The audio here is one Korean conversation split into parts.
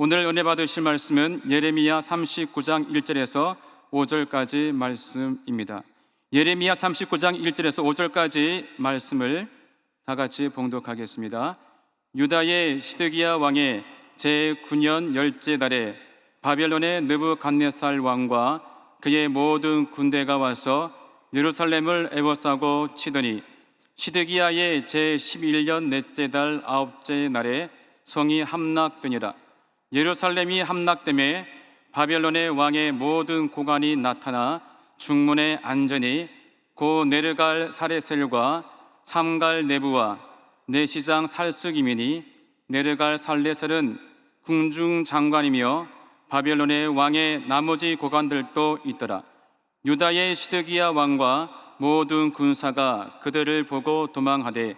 오늘 은혜 받으실 말씀은 예레미야 39장 1절에서 5절까지 말씀입니다. 예레미야 39장 1절에서 5절까지 말씀을 다 같이 봉독하겠습니다. 유다의 시드기야 왕의 제9년 열째 달에 바벨론의 느부갓네살 왕과 그의 모든 군대가 와서 예루살렘을 에워싸고 치더니 시드기야의 제11년 넷째 달 아홉째 날에 성이 함락되니라. 예루살렘이 함락됨에 바벨론의 왕의 모든 고관이 나타나 중문에 앉으니 고 네르갈 사레셀과 삼갈 네부와 내시장 살스김이니 네르갈 살레셀은 궁중 장관이며 바벨론의 왕의 나머지 고관들도 있더라. 유다의 시드기야 왕과 모든 군사가 그들을 보고 도망하되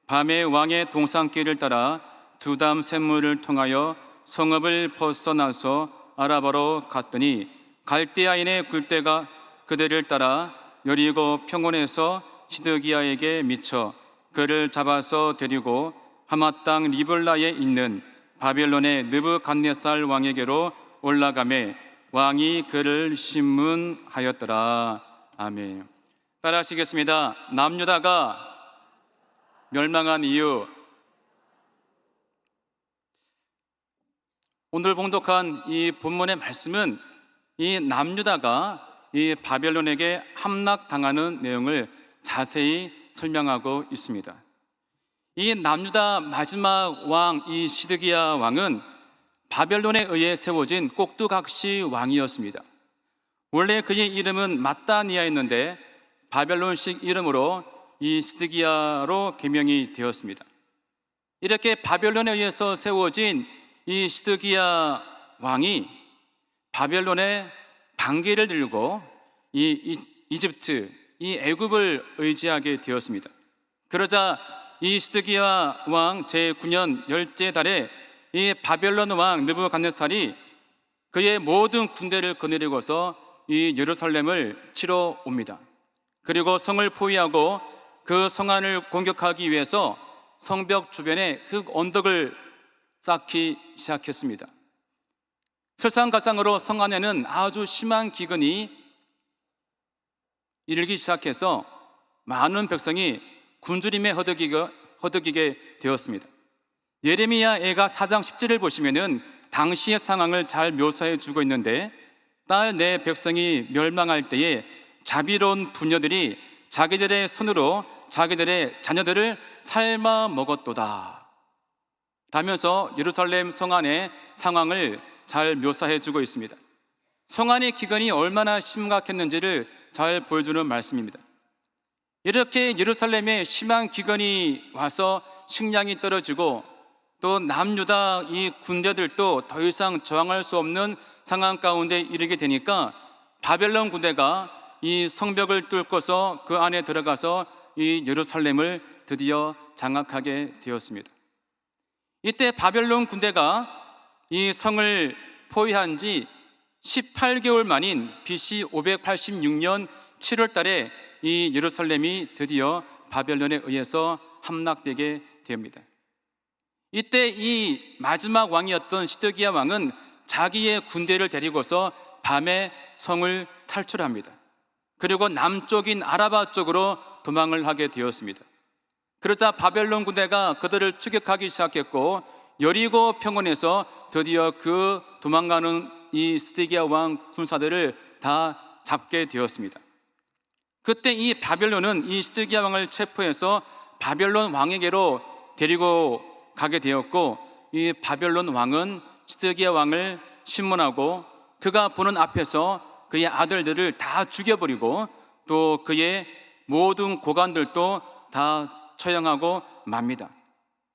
밤에 왕의 동산길을 따라 두담 샘물을 통하여 성읍을 벗어나서 아라바로 갔더니 갈대아인의 굴대가 그들을 따라 여리고 평원에서 시드기야에게 미쳐 그를 잡아서 데리고 하맛 땅 리블라에 있는 바벨론의 느부갓네살 왕에게로 올라가매 왕이 그를 심문하였더라. 아멘. 따라하시겠습니다. 남유다가 멸망한 이유. 오늘 봉독한 이 본문의 말씀은 이 남유다가 이 바벨론에게 함락당하는 내용을 자세히 설명하고 있습니다. 이 남유다 마지막 왕 이 시드기야 왕은 바벨론에 의해 세워진 꼭두각시 왕이었습니다. 원래 그의 이름은 마따니아였는데 바벨론식 이름으로 이 시드기야로 개명이 되었습니다. 이렇게 바벨론에 의해서 세워진 이 시드기야 왕이 바벨론의 반기를 들고 이 이집트, 이 애굽을 의지하게 되었습니다. 그러자 이 시드기야 왕 제9년 열째 달에 이 바벨론 왕 느부갓네살이 그의 모든 군대를 거느리고서 이 예루살렘을 치러 옵니다. 그리고 성을 포위하고 그 성안을 공격하기 위해서 성벽 주변에 흙 언덕을 쌓기 시작했습니다. 설상가상으로 성 안에는 아주 심한 기근이 이르기 시작해서 많은 백성이 굶주림에 허덕이게 되었습니다. 예레미야 애가 4장 10절을 보시면은 당시의 상황을 잘 묘사해 주고 있는데 딸 내 백성이 멸망할 때에 자비로운 부녀들이 자기들의 손으로 자기들의 자녀들을 삶아 먹었도다 라면서 예루살렘 성안의 상황을 잘 묘사해 주고 있습니다. 성안의 기근이 얼마나 심각했는지를 잘 보여주는 말씀입니다. 이렇게 예루살렘에 심한 기근이 와서 식량이 떨어지고 또 남유다 이 군대들도 더 이상 저항할 수 없는 상황 가운데 이르게 되니까 바벨론 군대가 이 성벽을 뚫고서 그 안에 들어가서 이 예루살렘을 드디어 장악하게 되었습니다. 이때 바벨론 군대가 이 성을 포위한 지 18개월 만인 BC 586년 7월 달에 이 예루살렘이 드디어 바벨론에 의해서 함락되게 됩니다. 이때 이 마지막 왕이었던 시드기야 왕은 자기의 군대를 데리고서 밤에 성을 탈출합니다. 그리고 남쪽인 아라바 쪽으로 도망을 하게 되었습니다. 그러자 바벨론 군대가 그들을 추격하기 시작했고 여리고 평원에서 드디어 그 도망가는 이 시드기야 왕 군사들을 다 잡게 되었습니다. 그때 이 바벨론은 이 시드기야 왕을 체포해서 바벨론 왕에게로 데리고 가게 되었고 이 바벨론 왕은 시드기야 왕을 심문하고 그가 보는 앞에서 그의 아들들을 다 죽여버리고 또 그의 모든 고관들도 다 처형하고 맙니다.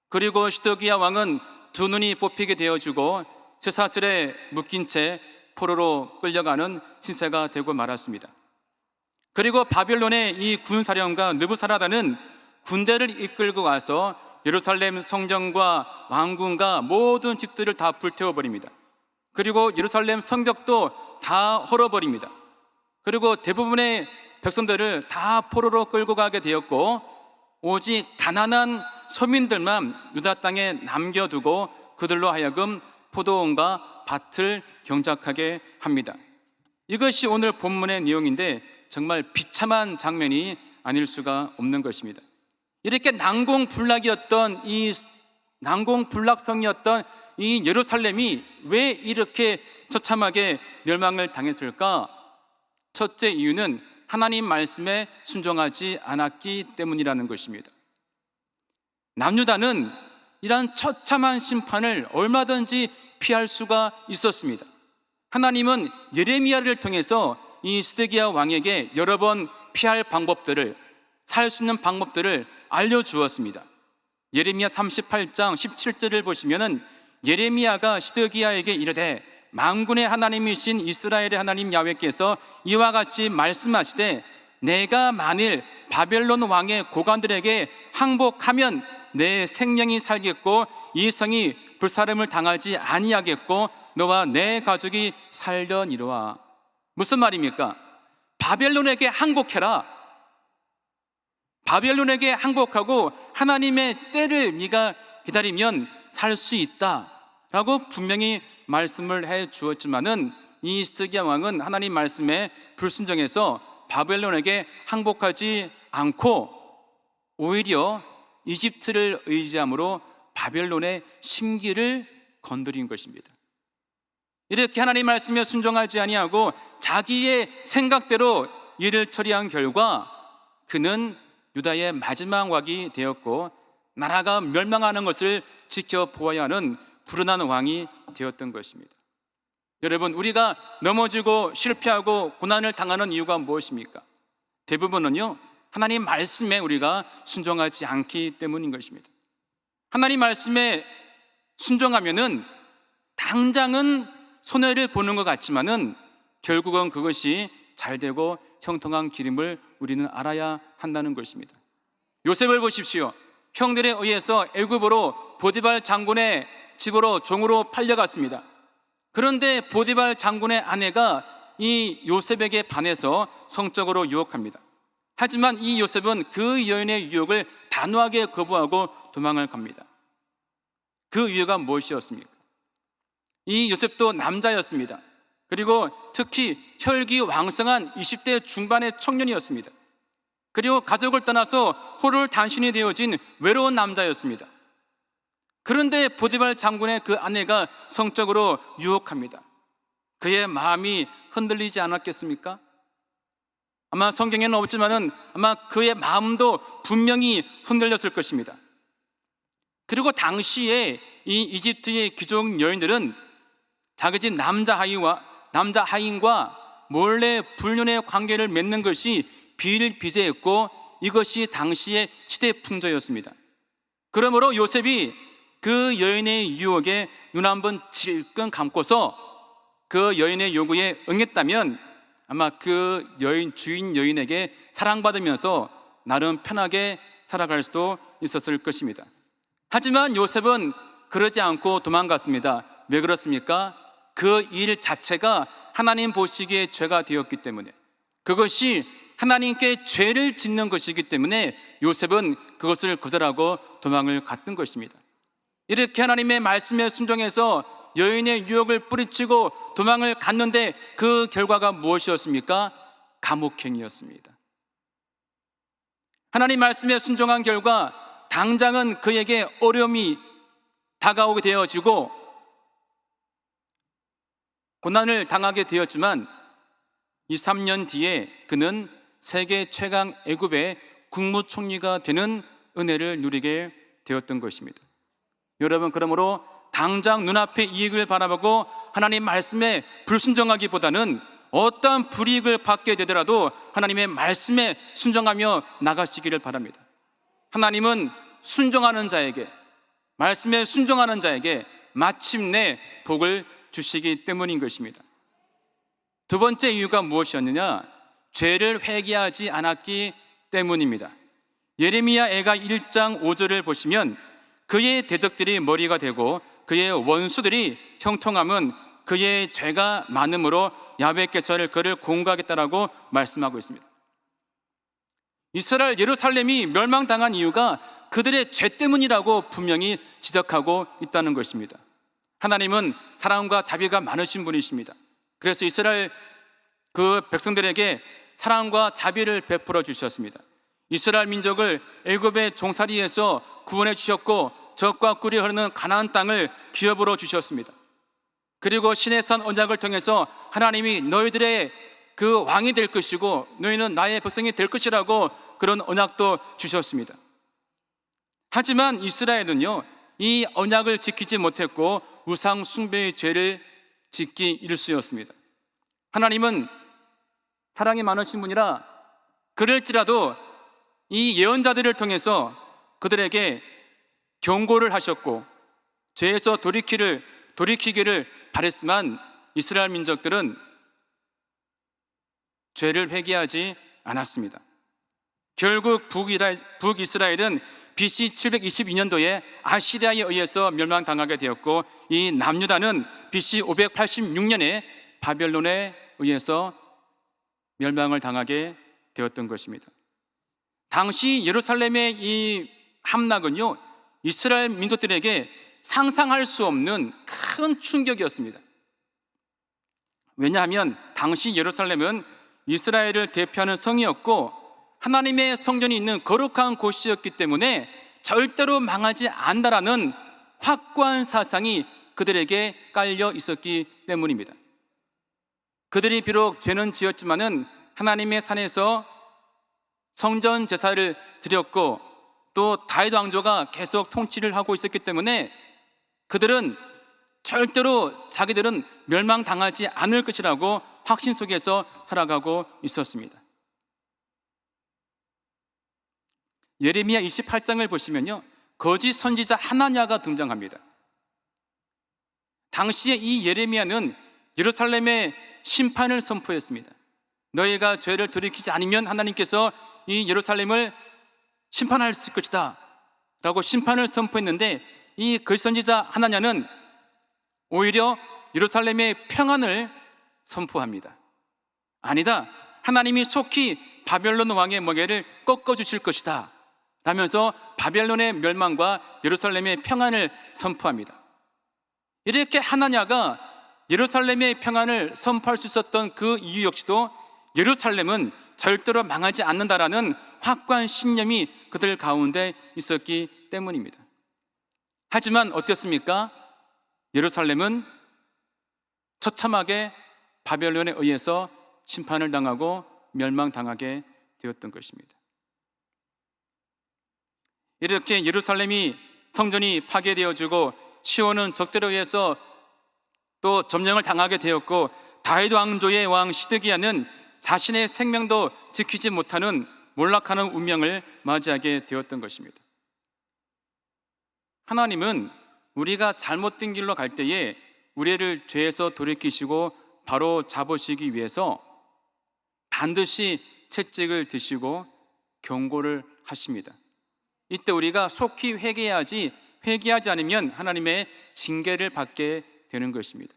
그리고 시드기야 왕은 두 눈이 뽑히게 되어주고 쇠사슬에 묶인 채 포로로 끌려가는 신세가 되고 말았습니다. 그리고 바벨론의 이 군사령관 느부사라다는 군대를 이끌고 와서 예루살렘 성전과 왕궁과 모든 집들을 다 불태워버립니다. 그리고 예루살렘 성벽도 다 헐어버립니다. 그리고 대부분의 백성들을 다 포로로 끌고 가게 되었고 오직 가난한 서민들만 유다 땅에 남겨두고 그들로 하여금 포도원과 밭을 경작하게 합니다. 이것이 오늘 본문의 내용인데 정말 비참한 장면이 아닐 수가 없는 것입니다. 이렇게 난공불락이었던 난공불락성이었던 이 예루살렘이 왜 이렇게 처참하게 멸망을 당했을까? 첫째 이유는 하나님 말씀에 순종하지 않았기 때문이라는 것입니다. 남유다는 이러한 처참한 심판을 얼마든지 피할 수가 있었습니다. 하나님은 예레미야를 통해서 이 시드기야 왕에게 여러 번 피할 방법들을, 살 수 있는 방법들을 알려주었습니다. 예레미야 38장 17절을 보시면은 예레미야가 시드기야에게 이르되 만군의 하나님이신 이스라엘의 하나님 야훼께서 이와 같이 말씀하시되 내가 만일 바벨론 왕의 고관들에게 항복하면 내 생명이 살겠고 이 성이 불사름을 당하지 아니하겠고 너와 내 가족이 살려니로와. 무슨 말입니까? 바벨론에게 항복해라. 바벨론에게 항복하고 하나님의 때를 네가 기다리면 살 수 있다라고 분명히 말씀을 해 주었지만은 이 시드기야 왕은 하나님 말씀에 불순종해서 바벨론에게 항복하지 않고 오히려 이집트를 의지함으로 바벨론의 심기를 건드린 것입니다. 이렇게 하나님 말씀에 순종하지 아니하고 자기의 생각대로 일을 처리한 결과 그는 유다의 마지막 왕이 되었고 나라가 멸망하는 것을 지켜보아야 하는 불운한 왕이 되었던 것입니다. 여러분, 우리가 넘어지고 실패하고 고난을 당하는 이유가 무엇입니까? 대부분은요, 하나님 말씀에 우리가 순종하지 않기 때문인 것입니다. 하나님 말씀에 순종하면은 당장은 손해를 보는 것 같지만은 결국은 그것이 잘 되고 형통한 길임을 우리는 알아야 한다는 것입니다. 요셉을 보십시오. 형들에 의해서 애굽으로 보디발 장군의 집으로 종으로 팔려갔습니다. 그런데 보디발 장군의 아내가 이 요셉에게 반해서 성적으로 유혹합니다. 하지만 이 요셉은 그 여인의 유혹을 단호하게 거부하고 도망을 갑니다. 그 이유가 무엇이었습니까? 이 요셉도 남자였습니다. 그리고 특히 혈기왕성한 20대 중반의 청년이었습니다. 그리고 가족을 떠나서 홀홀단신이 되어진 외로운 남자였습니다. 그런데 보디발 장군의 그 아내가 성적으로 유혹합니다. 그의 마음이 흔들리지 않았겠습니까? 아마 성경에는 없지만은 아마 그의 마음도 분명히 흔들렸을 것입니다. 그리고 당시에 이 이집트의 귀족 여인들은 자기 집 남자 하인과 몰래 불륜의 관계를 맺는 것이 비일비재했고 이것이 당시의 시대 풍조였습니다. 그러므로 요셉이 그 여인의 유혹에 눈 한번 질끈 감고서 그 여인의 요구에 응했다면 아마 그 주인 여인에게 사랑받으면서 나름 편하게 살아갈 수도 있었을 것입니다. 하지만 요셉은 그러지 않고 도망갔습니다. 왜 그렇습니까? 그 일 자체가 하나님 보시기에 죄가 되었기 때문에, 그것이 하나님께 죄를 짓는 것이기 때문에 요셉은 그것을 거절하고 도망을 갔던 것입니다. 이렇게 하나님의 말씀에 순종해서 여인의 유혹을 뿌리치고 도망을 갔는데 그 결과가 무엇이었습니까? 감옥행이었습니다. 하나님 말씀에 순종한 결과 당장은 그에게 어려움이 다가오게 되어지고 고난을 당하게 되었지만 2, 3년 뒤에 그는 세계 최강 애굽의 국무총리가 되는 은혜를 누리게 되었던 것입니다. 여러분, 그러므로 당장 눈앞의 이익을 바라보고 하나님 말씀에 불순종하기보다는 어떠한 불이익을 받게 되더라도 하나님의 말씀에 순종하며 나가시기를 바랍니다. 하나님은 순종하는 자에게, 말씀에 순종하는 자에게 마침내 복을 주시기 때문인 것입니다. 두 번째 이유가 무엇이었느냐? 죄를 회개하지 않았기 때문입니다. 예레미야 애가 1장 5절을 보시면 그의 대적들이 머리가 되고 그의 원수들이 형통함은 그의 죄가 많음으로 야훼께서 그를 공고하겠다라고 말씀하고 있습니다. 이스라엘 예루살렘이 멸망당한 이유가 그들의 죄 때문이라고 분명히 지적하고 있다는 것입니다. 하나님은 사랑과 자비가 많으신 분이십니다. 그래서 이스라엘 그 백성들에게 사랑과 자비를 베풀어 주셨습니다. 이스라엘 민족을 애굽의 종살이에서 구원해 주셨고 적과 꿀이 흐르는 가나안 땅을 기업으로 주셨습니다. 그리고 시내산 언약을 통해서 하나님이 너희들의 그 왕이 될 것이고 너희는 나의 백성이 될 것이라고 그런 언약도 주셨습니다. 하지만 이스라엘은요, 이 언약을 지키지 못했고 우상 숭배의 죄를 짓기 일쑤였습니다. 하나님은 사랑이 많으신 분이라 그럴지라도 이 예언자들을 통해서 그들에게 경고를 하셨고 죄에서 돌이키기를 바랬지만 이스라엘 민족들은 죄를 회개하지 않았습니다. 결국 북이스라엘은 BC 722년도에 아시리아에 의해서 멸망당하게 되었고 이 남유다는 BC 586년에 바벨론에 의해서 멸망을 당하게 되었던 것입니다. 당시 예루살렘의 이 함락은요, 이스라엘 민족들에게 상상할 수 없는 큰 충격이었습니다. 왜냐하면 당시 예루살렘은 이스라엘을 대표하는 성이었고 하나님의 성전이 있는 거룩한 곳이었기 때문에 절대로 망하지 않는다라는 확고한 사상이 그들에게 깔려 있었기 때문입니다. 그들이 비록 죄는 지었지만은 하나님의 산에서 성전 제사를 드렸고 또 다윗 왕조가 계속 통치를 하고 있었기 때문에 그들은 절대로 자기들은 멸망당하지 않을 것이라고 확신 속에서 살아가고 있었습니다. 예레미야 28장을 보시면요, 거짓 선지자 하나냐가 등장합니다. 당시에 이 예레미야는 예루살렘에 심판을 선포했습니다. 너희가 죄를 돌이키지 않으면 하나님께서 이 예루살렘을 심판하실 것이다 라고 심판을 선포했는데 이 거짓 선지자 하나냐는 오히려 예루살렘의 평안을 선포합니다. 아니다, 하나님이 속히 바벨론 왕의 멍에를 꺾어주실 것이다 라면서 바벨론의 멸망과 예루살렘의 평안을 선포합니다. 이렇게 하나냐가 예루살렘의 평안을 선포할 수 있었던 그 이유 역시도 예루살렘은 절대로 망하지 않는다라는 확고한 신념이 그들 가운데 있었기 때문입니다. 하지만 어땠습니까? 예루살렘은 처참하게 바벨론에 의해서 심판을 당하고 멸망당하게 되었던 것입니다. 이렇게 예루살렘이 성전이 파괴되어지고 시온은 적들에 의해서 또 점령을 당하게 되었고 다윗 왕조의 왕 시드기야는 자신의 생명도 지키지 못하는 몰락하는 운명을 맞이하게 되었던 것입니다. 하나님은 우리가 잘못된 길로 갈 때에 우리를 죄에서 돌이키시고 바로 잡으시기 위해서 반드시 채찍을 드시고 경고를 하십니다. 이때 우리가 속히 회개하지 않으면 하나님의 징계를 받게 되는 것입니다.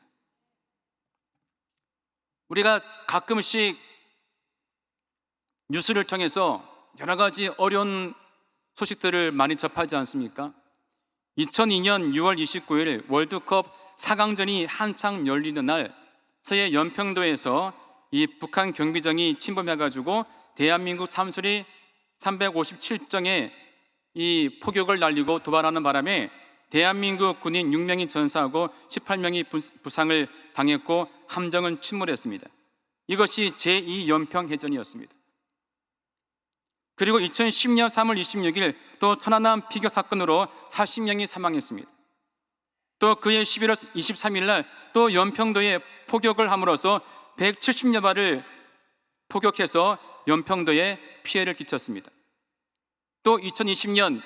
우리가 가끔씩 뉴스를 통해서 여러 가지 어려운 소식들을 많이 접하지 않습니까? 2002년 6월 29일 월드컵 4강전이 한창 열리는 날 서해 연평도에서 이 북한 경비정이 침범해가지고 대한민국 참수리 357정에 이 포격을 날리고 도발하는 바람에 대한민국 군인 6명이 전사하고 18명이 부상을 당했고 함정은 침몰했습니다. 이것이 제2연평해전이었습니다. 그리고 2010년 3월 26일 또 천안함 피격 사건으로 40명이 사망했습니다. 또 그해 11월 23일 날 또 연평도에 포격을 함으로써 170여 발을 포격해서 연평도에 피해를 끼쳤습니다. 또 2020년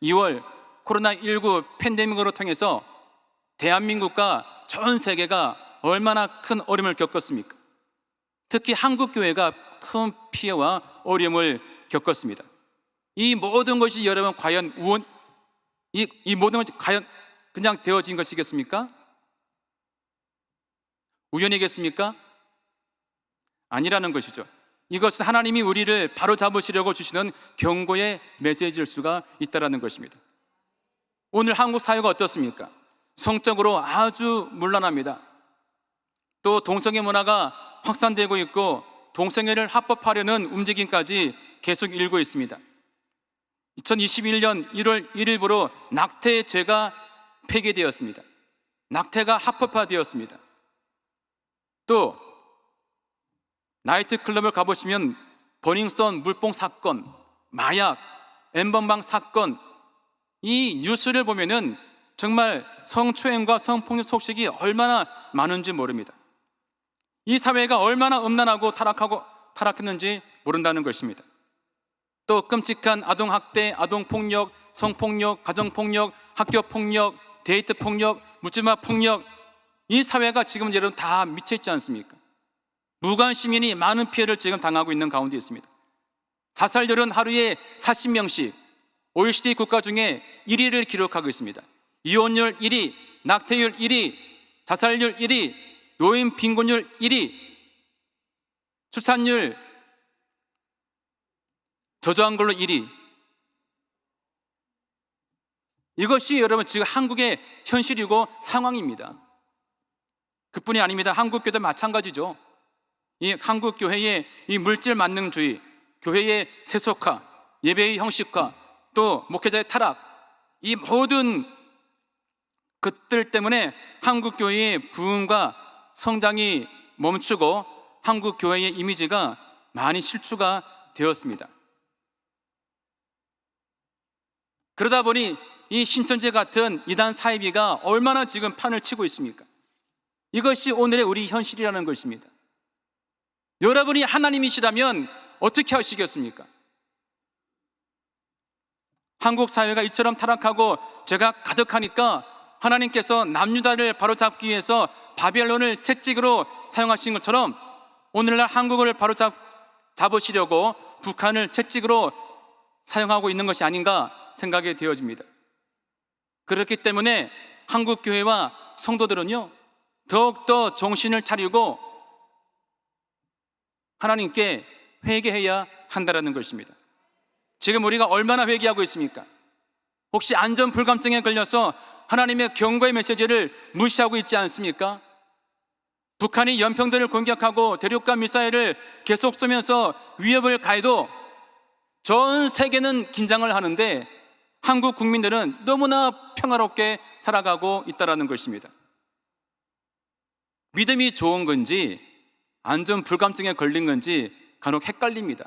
2월 코로나19 팬데믹으로 통해서 대한민국과 전 세계가 얼마나 큰 어려움을 겪었습니까? 특히 한국교회가 큰 피해와 어려움을 겪었습니다. 이 모든 것이 여러분 과연 이 모든 것이 과연 그냥 되어진 것이겠습니까? 우연이겠습니까? 아니라는 것이죠. 이것은 하나님이 우리를 바로 잡으시려고 주시는 경고의 메시지일 수가 있다는 것입니다. 오늘 한국 사회가 어떻습니까? 성적으로 아주 문란합니다. 또 동성애 문화가 확산되고 있고 동성애를 합법화하려는 움직임까지 계속 일고 있습니다. 2021년 1월 1일부로 낙태죄가 폐기되었습니다. 낙태가 합법화되었습니다. 또 나이트클럽을 가보시면 버닝썬 물뽕 사건, 마약, 엠번방 사건, 이 뉴스를 보면은 정말 성추행과 성폭력 소식이 얼마나 많은지 모릅니다. 이 사회가 얼마나 음란하고 타락했는지 모른다는 것입니다. 또 끔찍한 아동학대, 아동폭력, 성폭력, 가정폭력, 학교폭력, 데이트폭력, 묻지마폭력, 이 사회가 지금 여러분 다 미쳐있지 않습니까? 무관 시민이 많은 피해를 지금 당하고 있는 가운데 있습니다. 자살률은 하루에 40명씩 OECD 국가 중에 1위를 기록하고 있습니다. 이혼율 1위, 낙태율 1위, 자살률 1위, 노인 빈곤율 1위, 출산율 저조한 걸로 1위. 이것이 여러분 지금 한국의 현실이고 상황입니다. 그뿐이 아닙니다. 한국교도 마찬가지죠. 이 한국교회의 이 물질 만능주의, 교회의 세속화, 예배의 형식화, 또 목회자의 타락, 이 모든 것들 때문에 한국교회의 부흥과 성장이 멈추고 한국교회의 이미지가 많이 실추가 되었습니다. 그러다 보니 이 신천지 같은 이단 사이비가 얼마나 지금 판을 치고 있습니까? 이것이 오늘의 우리 현실이라는 것입니다. 여러분이 하나님이시라면 어떻게 하시겠습니까? 한국 사회가 이처럼 타락하고 죄가 가득하니까 하나님께서 남유다를 바로잡기 위해서 바벨론을 채찍으로 사용하신 것처럼 오늘날 한국을 바로잡으시려고 북한을 채찍으로 사용하고 있는 것이 아닌가 생각이 되어집니다. 그렇기 때문에 한국교회와 성도들은요, 더욱더 정신을 차리고 하나님께 회개해야 한다는 것입니다. 지금 우리가 얼마나 회개하고 있습니까? 혹시 안전불감증에 걸려서 하나님의 경고의 메시지를 무시하고 있지 않습니까? 북한이 연평도를 공격하고 대륙간 미사일을 계속 쏘면서 위협을 가해도 전 세계는 긴장을 하는데 한국 국민들은 너무나 평화롭게 살아가고 있다는 것입니다. 믿음이 좋은 건지 안전불감증에 걸린 건지 간혹 헷갈립니다.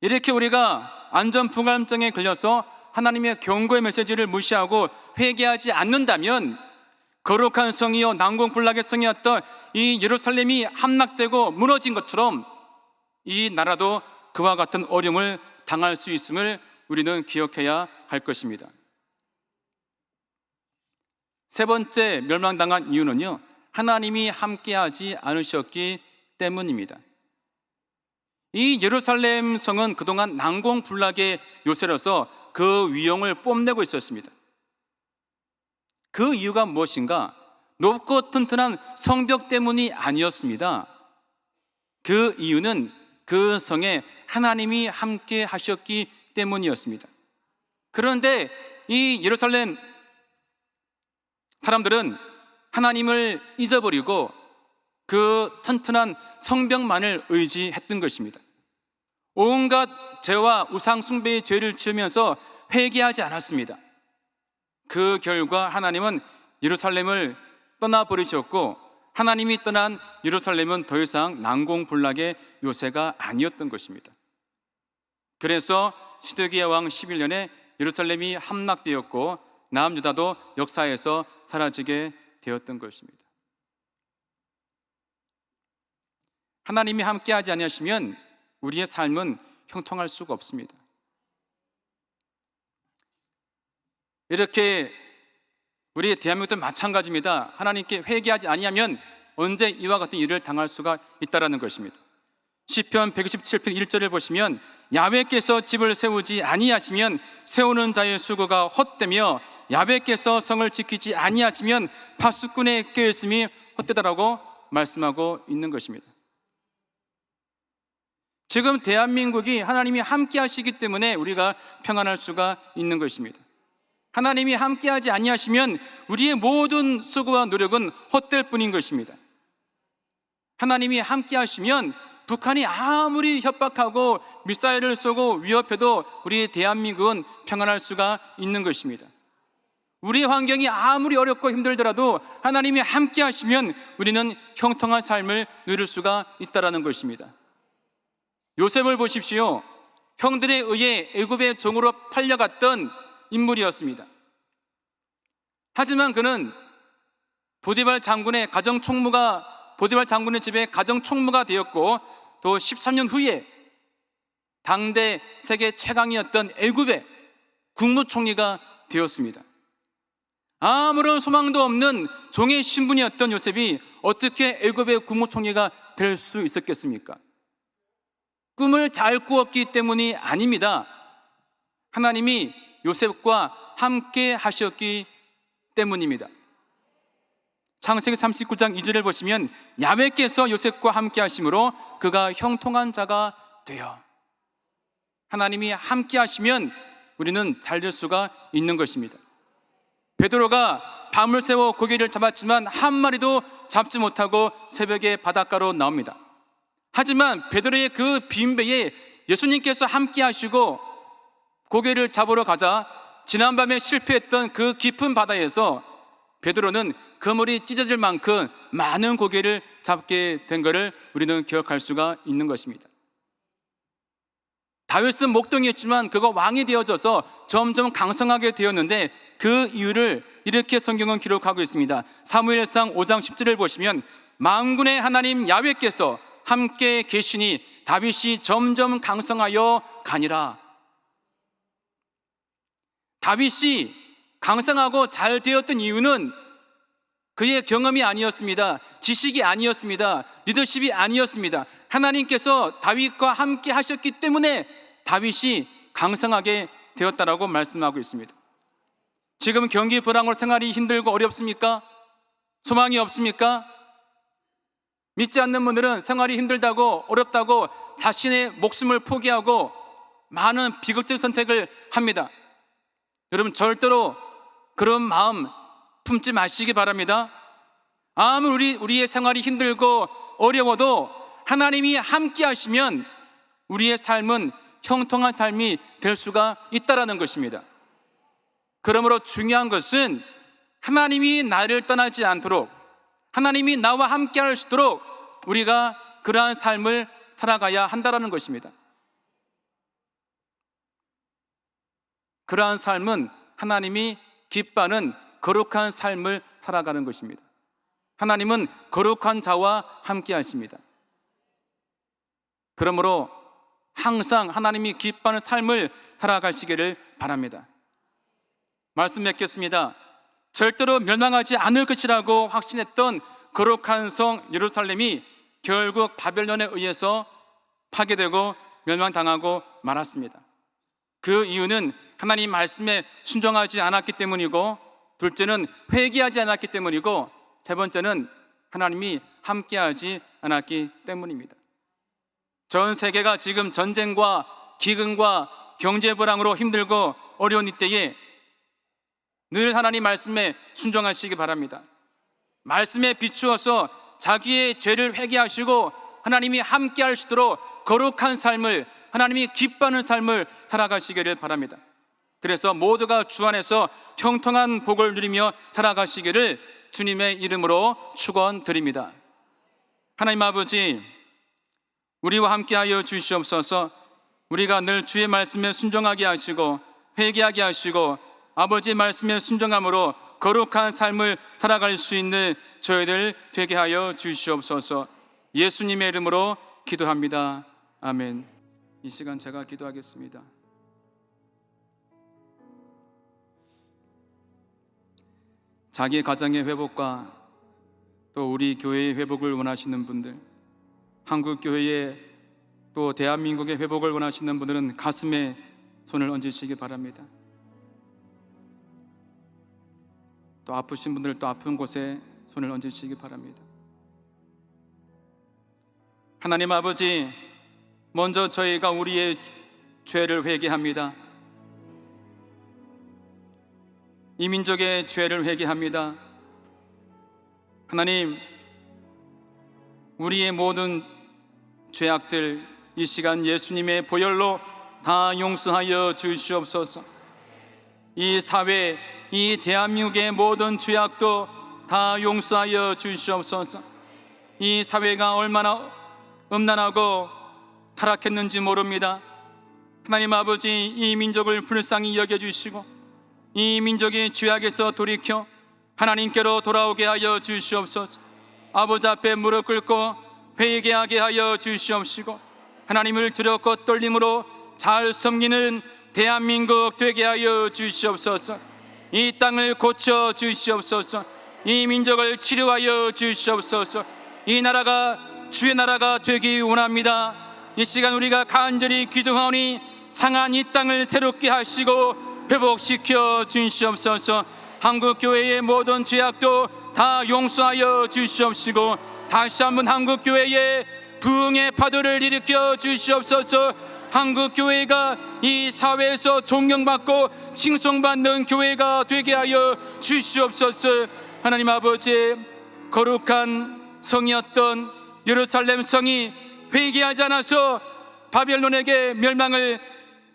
이렇게 우리가 안전불감증에 걸려서 하나님의 경고의 메시지를 무시하고 회개하지 않는다면 거룩한 성이요 난공불락의 성이었던 이 예루살렘이 함락되고 무너진 것처럼 이 나라도 그와 같은 어려움을 당할 수 있음을 우리는 기억해야 할 것입니다. 세 번째 멸망당한 이유는요, 하나님이 함께하지 않으셨기 때문입니다. 이 예루살렘 성은 그동안 난공불락의 요새로서 그 위용을 뽐내고 있었습니다. 그 이유가 무엇인가? 높고 튼튼한 성벽 때문이 아니었습니다. 그 이유는 그 성에 하나님이 함께 하셨기 때문이었습니다. 그런데 이 예루살렘 사람들은 하나님을 잊어버리고 그 튼튼한 성벽만을 의지했던 것입니다. 온갖 죄와 우상 숭배의 죄를 지으면서 회개하지 않았습니다. 그 결과 하나님은 예루살렘을 떠나버리셨고 하나님이 떠난 예루살렘은 더 이상 난공불락의 요새가 아니었던 것입니다. 그래서 시드기야 왕 11년에 예루살렘이 함락되었고 남유다도 역사에서 사라지게 되었던 것입니다. 하나님이 함께하지 아니하시면 우리의 삶은 형통할 수가 없습니다. 이렇게 우리 대한민국도 마찬가지입니다. 하나님께 회개하지 아니하면 언제 이와 같은 일을 당할 수가 있다라는 것입니다. 시편 127편 1절을 보시면 야훼께서 집을 세우지 아니하시면 세우는 자의 수고가 헛되며 야훼께서 성을 지키지 아니하시면 파수꾼의 꾀있음이 헛되다라고 말씀하고 있는 것입니다. 지금 대한민국이 하나님이 함께 하시기 때문에 우리가 평안할 수가 있는 것입니다. 하나님이 함께하지 아니하시면 우리의 모든 수고와 노력은 헛될 뿐인 것입니다. 하나님이 함께하시면 북한이 아무리 협박하고 미사일을 쏘고 위협해도 우리 대한민국은 평안할 수가 있는 것입니다. 우리의 환경이 아무리 어렵고 힘들더라도 하나님이 함께 하시면 우리는 형통한 삶을 누릴 수가 있다는 것입니다. 요셉을 보십시오. 형들에 의해 애굽의 종으로 팔려갔던 인물이었습니다. 하지만 그는 보디발 장군의 집에 가정 총무가 되었고, 또 13년 후에 당대 세계 최강이었던 애굽의 국무총리가 되었습니다. 아무런 소망도 없는 종의 신분이었던 요셉이 어떻게 애굽의 국무총리가 될 수 있었겠습니까? 꿈을 잘 꾸었기 때문이 아닙니다. 하나님이 요셉과 함께 하셨기 때문입니다. 창세기 39장 2절을 보시면 야훼께서 요셉과 함께 하심으로 그가 형통한 자가 되어, 하나님이 함께 하시면 우리는 잘 될 수가 있는 것입니다. 베드로가 밤을 새워 고기를 잡았지만 한 마리도 잡지 못하고 새벽에 바닷가로 나옵니다. 하지만 베드로의 그 빈 배에 예수님께서 함께 하시고 고기를 잡으러 가자 지난밤에 실패했던 그 깊은 바다에서 베드로는 그물이 찢어질 만큼 많은 고기를 잡게 된 것을 우리는 기억할 수가 있는 것입니다. 다윗은 목동이었지만 그가 왕이 되어져서 점점 강성하게 되었는데 그 이유를 이렇게 성경은 기록하고 있습니다. 사무엘상 5장 10절을 보시면 만군의 하나님 야훼께서 함께 계시니 다윗이 점점 강성하여 가니라. 다윗이 강성하고 잘 되었던 이유는 그의 경험이 아니었습니다. 지식이 아니었습니다. 리더십이 아니었습니다. 하나님께서 다윗과 함께 하셨기 때문에 다윗이 강성하게 되었다라고 말씀하고 있습니다. 지금 경기 불황으로 생활이 힘들고 어렵습니까? 소망이 없습니까? 믿지 않는 분들은 생활이 힘들다고 어렵다고 자신의 목숨을 포기하고 많은 비극적 선택을 합니다. 여러분, 절대로 그런 마음 품지 마시기 바랍니다. 아무리 우리의 생활이 힘들고 어려워도 하나님이 함께 하시면 우리의 삶은 형통한 삶이 될 수가 있다는 것입니다. 그러므로 중요한 것은 하나님이 나를 떠나지 않도록, 하나님이 나와 함께 하시도록 우리가 그러한 삶을 살아가야 한다는 것입니다. 그러한 삶은 하나님이 기뻐하는 거룩한 삶을 살아가는 것입니다. 하나님은 거룩한 자와 함께 하십니다. 그러므로 항상 하나님이 기뻐하는 삶을 살아가시기를 바랍니다. 말씀 맺겠습니다. 절대로 멸망하지 않을 것이라고 확신했던 거룩한 성 예루살렘이 결국 바벨론에 의해서 파괴되고 멸망당하고 말았습니다. 그 이유는 하나님 말씀에 순종하지 않았기 때문이고, 둘째는 회개하지 않았기 때문이고, 세 번째는 하나님이 함께하지 않았기 때문입니다. 전 세계가 지금 전쟁과 기근과 경제 불황으로 힘들고 어려운 이때에 늘 하나님 말씀에 순종하시기 바랍니다. 말씀에 비추어서 자기의 죄를 회개하시고 하나님이 함께 하시도록 거룩한 삶을, 하나님이 기뻐하는 삶을 살아가시기를 바랍니다. 그래서 모두가 주 안에서 형통한 복을 누리며 살아가시기를 주님의 이름으로 축원드립니다. 하나님 아버지, 우리와 함께하여 주시옵소서. 우리가 늘 주의 말씀에 순종하게 하시고 회개하게 하시고 아버지의 말씀에 순종함으로 거룩한 삶을 살아갈 수 있는 저희들 되게 하여 주시옵소서. 예수님의 이름으로 기도합니다. 아멘. 이 시간 제가 기도하겠습니다. 자기 가정의 회복과 또 우리 교회의 회복을 원하시는 분들, 한국 교회의 또 대한민국의 회복을 원하시는 분들은 가슴에 손을 얹으시기 바랍니다. 또 아프신 분들 또 아픈 곳에 손을 얹으시기 바랍니다. 하나님 아버지, 먼저 저희가 우리의 죄를 회개합니다. 이 민족의 죄를 회개합니다. 하나님, 우리의 모든 죄악들 이 시간 예수님의 보혈로 다 용서하여 주시옵소서. 이 사회, 이 대한민국의 모든 죄악도 다 용서하여 주시옵소서. 이 사회가 얼마나 음란하고 타락했는지 모릅니다. 하나님 아버지, 이 민족을 불쌍히 여겨주시고 이 민족이 죄악에서 돌이켜 하나님께로 돌아오게 하여 주시옵소서. 아버지 앞에 무릎 꿇고 회개하게 하여 주시옵시고 하나님을 두렵고 떨림으로 잘 섬기는 대한민국 되게 하여 주시옵소서. 이 땅을 고쳐 주시옵소서. 이 민족을 치료하여 주시옵소서. 이 나라가 주의 나라가 되기 원합니다. 이 시간 우리가 간절히 기도하오니 상한 이 땅을 새롭게 하시고 회복시켜 주시옵소서. 한국교회의 모든 죄악도 다 용서하여 주시옵시고 다시 한번 한국교회의 부흥의 파도를 일으켜 주시옵소서. 한국교회가 이 사회에서 존경받고 칭송받는 교회가 되게 하여 주시옵소서. 하나님 아버지, 거룩한 성이었던 예루살렘 성이 회개하지 않아서 바벨론에게 멸망을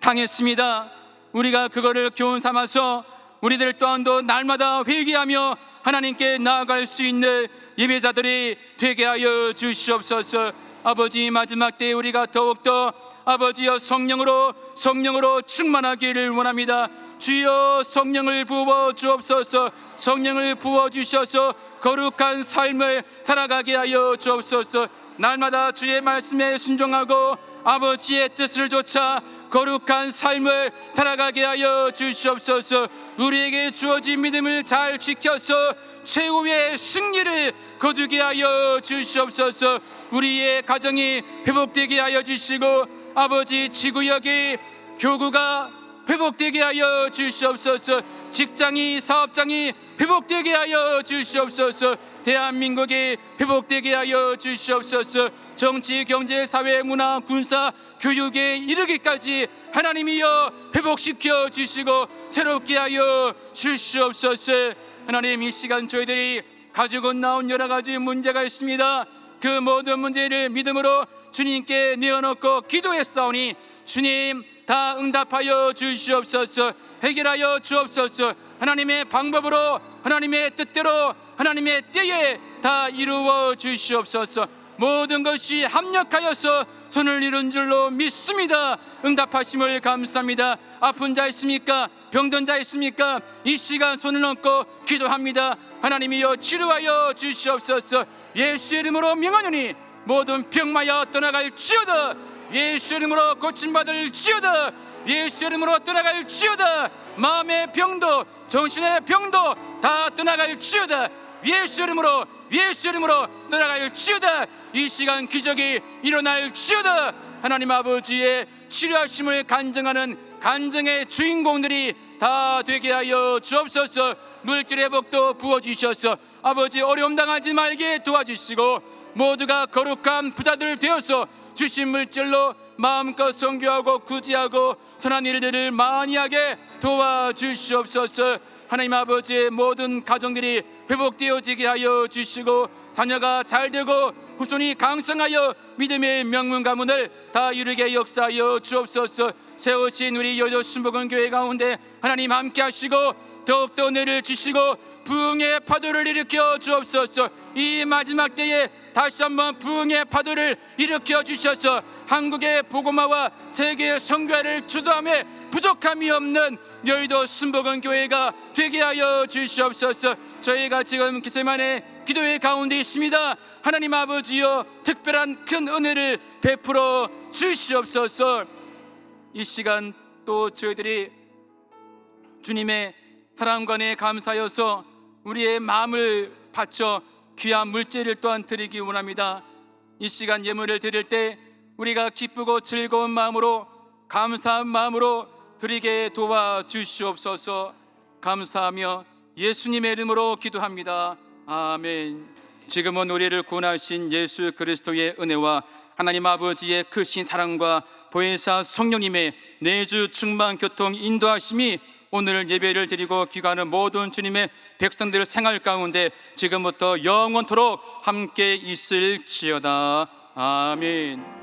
당했습니다. 우리가 그거를 교훈 삼아서 우리들 또한도 날마다 회개하며 하나님께 나아갈 수 있는 예배자들이 되게 하여 주시옵소서. 아버지, 마지막 때에 우리가 더욱더 아버지여 성령으로 충만하기를 원합니다. 주여 성령을 부어 주옵소서. 성령을 부어 주셔서 거룩한 삶을 살아가게 하여 주옵소서. 날마다 주의 말씀에 순종하고 아버지의 뜻을 좇아 거룩한 삶을 살아가게 하여 주시옵소서. 우리에게 주어진 믿음을 잘 지켜서 최후의 승리를 거두게 하여 주시옵소서. 우리의 가정이 회복되게 하여 주시고 아버지, 지구역이 교구가 회복되게 하여 주시옵소서. 직장이 사업장이 회복되게 하여 주시옵소서. 대한민국이 회복되게 하여 주시옵소서. 정치, 경제, 사회, 문화, 군사, 교육에 이르기까지 하나님이여 회복시켜 주시고 새롭게 하여 주시옵소서. 하나님, 이 시간 저희들이 가지고 나온 여러 가지 문제가 있습니다. 그 모든 문제를 믿음으로 주님께 내어놓고 기도했사오니 주님 다 응답하여 주시옵소서. 해결하여 주옵소서. 하나님의 방법으로, 하나님의 뜻대로, 하나님의 때에 다 이루어 주시옵소서. 모든 것이 합력하여서 손을 이룬 줄로 믿습니다. 응답하심을 감사합니다. 아픈 자 있습니까? 병든 자 있습니까? 이 시간 손을 얹고 기도합니다. 하나님이여 치료하여 주시옵소서. 예수 이름으로 명하노니 모든 병마여 떠나갈지어다. 예수 이름으로 고침받을지어다. 예수 이름으로 떠나갈지어다. 마음의 병도 정신의 병도 다 떠나갈지어다. 예수 이름으로 떠나갈지어다. 이 시간 기적이 일어날지어다. 하나님 아버지의 치료하심을 간증하는 간증의 주인공들이 다 되게 하여 주옵소서. 물질의 복도 부어주셔서 아버지 어려움 당하지 말게 도와주시고 모두가 거룩한 부자들 되어서 주신 물질로 마음껏 선교하고 구제하고 선한 일들을 많이 하게 도와주시옵소서. 하나님 아버지의 모든 가정들이 회복되어지게 하여 주시고 자녀가 잘되고 후손이 강성하여 믿음의 명문 가문을 다 이루게 역사하여 주옵소서. 세우신 우리 여도 순복음교회 가운데 하나님 함께 하시고 더욱더 은혜를 주시고 부흥의 파도를 일으켜 주옵소서. 이 마지막 때에 다시 한번 부흥의 파도를 일으켜 주셔서 한국의 복음화와 세계의 선교회를 주도함에 부족함이 없는 여의도 순복음교회가 되게 하여 주시옵소서. 저희가 지금 겟세마네 기도회 가운데 있습니다. 하나님 아버지여 특별한 큰 은혜를 베풀어 주시옵소서. 이 시간 또 저희들이 주님의 사랑과 은혜에 감사하여서 우리의 마음을 바쳐 귀한 물질을 또한 드리기 원합니다. 이 시간 예물을 드릴 때 우리가 기쁘고 즐거운 마음으로 감사한 마음으로 드리게 도와주시옵소서. 감사하며 예수님의 이름으로 기도합니다. 아멘. 지금은 우리를 구원하신 예수 그리스도의 은혜와 하나님 아버지의 크신 사랑과 보혜사 성령님의 내주 충만 교통 인도하심이 오늘 예배를 드리고 귀가하는 모든 주님의 백성들 생활 가운데 지금부터 영원토록 함께 있을지어다. 아멘.